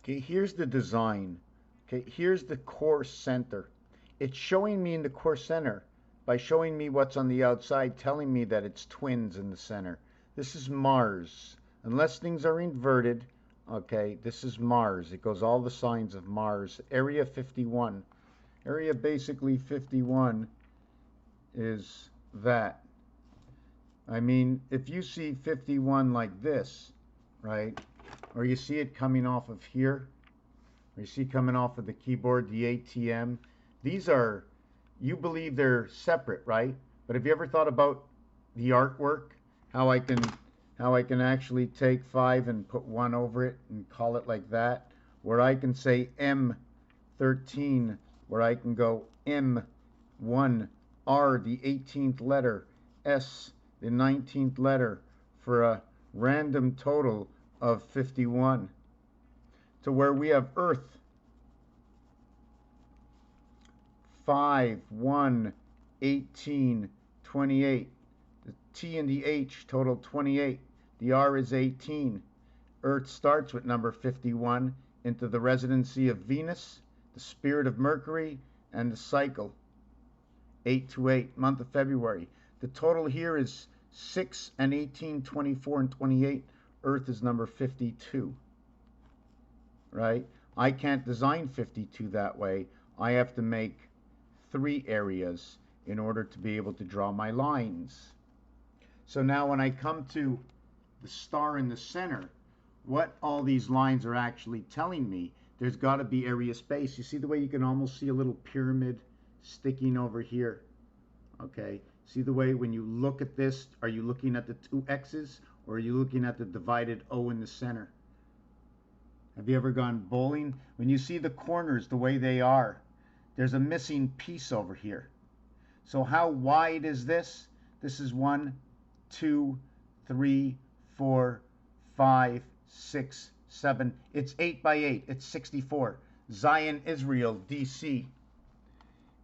Okay, here's the design. Okay, here's the core center. It's showing me in the core center by showing me what's on the outside, telling me that it's twins in the center. This is Mars. Unless things are inverted, okay, this is Mars. It goes all the signs of Mars. Area 51. Area basically 51 is that. I mean, if you see 51 like this, right, or you see it coming off of here, or you see coming off of the keyboard, the ATM, these are, you believe they're separate, right? But have you ever thought about the artwork? How I can actually take 5 and put 1 over it and call it like that? Where I can say M13, where I can go M1, R, the 18th letter, S, the 19th letter, for a random total of 51. To where we have Earth, 5, 1, 18, 28. The T and the H total 28. The R is 18. Earth starts with number 51 into the residency of Venus, the spirit of Mercury, and the cycle. 8 to 8, month of February. The total here is 6 and 18, 24 and 28. Earth is number 52. Right? I can't design 52 that way. I have to make 3 areas in order to be able to draw my lines. So now when I come to the star in the center, what all these lines are actually telling me, there's got to be area space. You see the way you can almost see a little pyramid sticking over here? Okay, see the way when you look at this, are you looking at the 2 X's or are you looking at the divided O in the center? Have you ever gone bowling? When you see the corners the way they are, there's a missing piece over here. So how wide is this? This is 1, 2, 3, 4, 5, 6, 7. It's 8 by 8. It's 64. Zion, Israel, DC.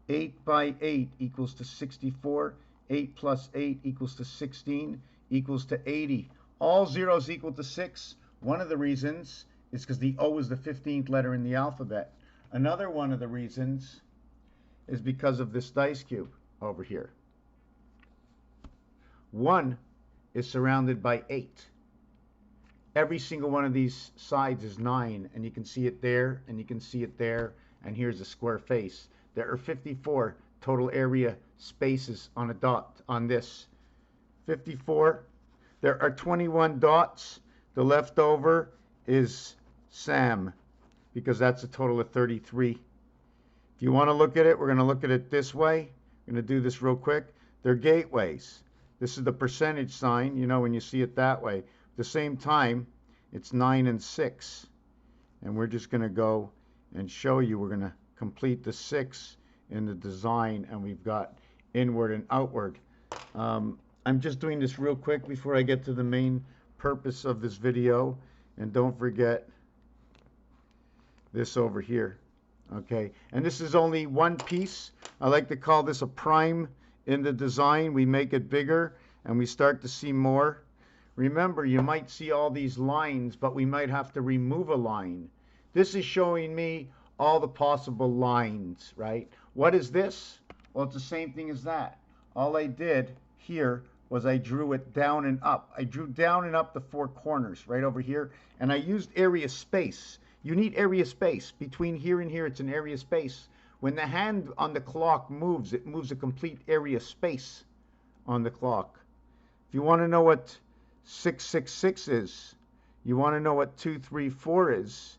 8 by 8 equals to 64. 8 plus 8 equals to 16 equals to 80. All zeros equal to 6. One of the reasons is because the O is the 15th letter in the alphabet. Another one of the reasons is because of this dice cube over here. 1 is surrounded by 8. Every single one of these sides is 9, and you can see it there, and you can see it there, and here's a square face. There are 54 total area spaces on a dot on this. 54. There are 21 dots. The leftover is Sam, because that's a total of 33. If you want to look at it, we're going to look at it this way. I'm going to do this real quick. They're gateways. This is the percentage sign, you know, when you see it that way. At the same time, it's 9 and 6. And we're just going to go and show you. We're going to complete the 6 in the design, and we've got inward and outward. I'm just doing this real quick before I get to the main purpose of this video. And don't forget this over here. Okay, and this is only one piece. I like to call this a prime in the design. We make it bigger and we start to see more. Remember, you might see all these lines, but we might have to remove a line. This is showing me all the possible lines, right? What is this? Well, it's the same thing as that. All I did here was I drew it down and up. I drew down and up the 4 corners right over here, and I used area space. You need area space. Between here and here, it's an area space. When the hand on the clock moves, it moves a complete area space on the clock. If you want to know what 666 is, you want to know what 234 is,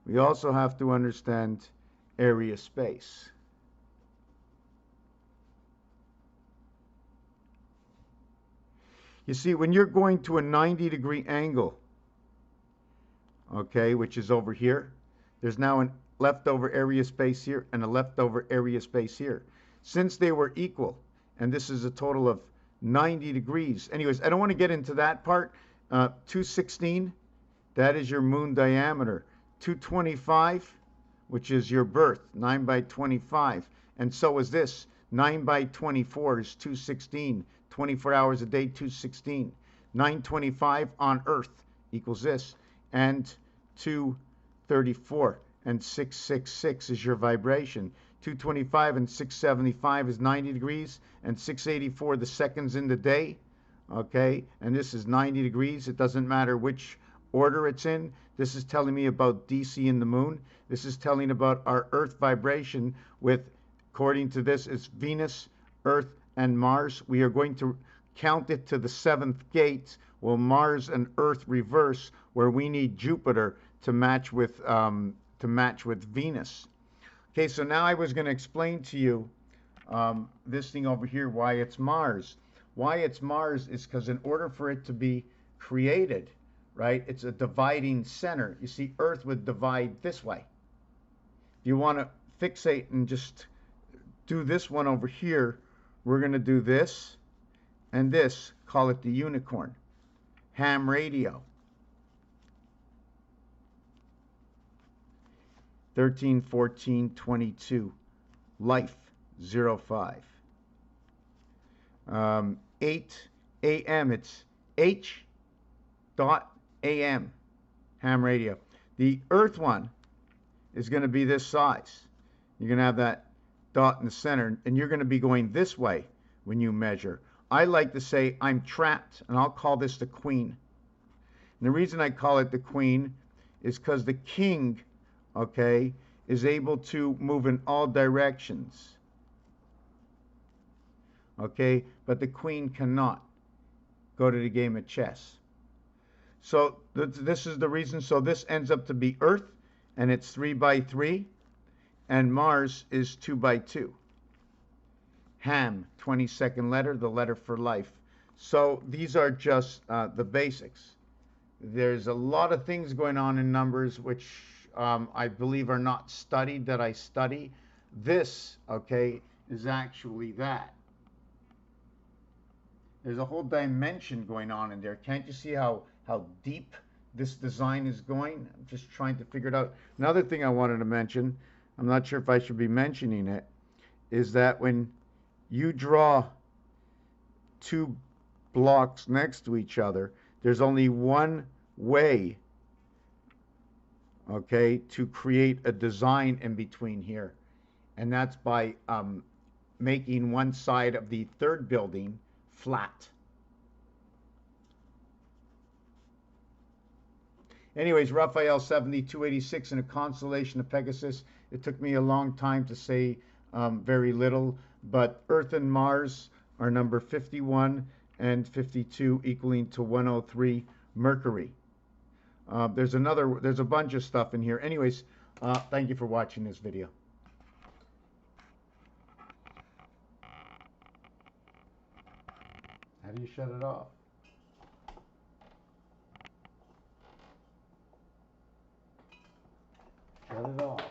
we also have to understand area space. You see, when you're going to a 90-degree angle, okay, which is over here, there's now a leftover area space here and a leftover area space here. Since they were equal, and this is a total of 90 degrees. Anyways, I don't want to get into that part. 216, that is your moon diameter. 225, which is your birth, 9 by 25. And so is this. 9 by 24 is 216. 24 hours a day, 216. 925 on Earth equals this. And 2 34, and 666 is your vibration. 225 and 675 is 90 degrees, and 684 the seconds in the day. Okay, and this is 90 degrees. It doesn't matter which order it's in. This is telling me about DC and the moon. This is telling about our Earth vibration with, according to this, it's Venus, Earth, and Mars. We are going to count it to the 7th gate. Well, Mars and Earth reverse, where we need Jupiter to match with Venus. Okay, so now I was going to explain to you this thing over here, why it's Mars. Why it's Mars is because in order for it to be created, right, it's a dividing center. You see, Earth would divide this way. If you want to fixate and just do this one over here, we're going to do this and this, call it the unicorn. Ham radio. 13, 14, 22. Life, 05. 8 a.m. It's H.AM. Ham radio. The Earth one is going to be this size. You're going to have that dot in the center, and you're going to be going this way when you measure. I like to say I'm trapped, and I'll call this the queen. And the reason I call it the queen is because the king, okay, is able to move in all directions. Okay, but the queen cannot go to the game of chess. So this is the reason. So this ends up to be Earth, and it's 3 by 3, and Mars is 2 by 2. Ham, 22nd letter, the letter for life. So these are just the basics. There's a lot of things going on in numbers which I believe are not studied that I study. This, okay, is actually that. There's a whole dimension going on in there. Can't you see how deep this design is going? I'm just trying to figure it out. Another thing I wanted to mention, I'm not sure if I should be mentioning it, is that when you draw two blocks next to each other, there's only one way, okay, to create a design in between here, and that's by making one side of the third building flat. Anyways, Raphael 7286 in a constellation of Pegasus. It took me a long time to say very little, but Earth and Mars are number 51 and 52, equaling to 103 Mercury. There's a bunch of stuff in here. Anyways, thank you for watching this video. How do you shut it off? Shut it off.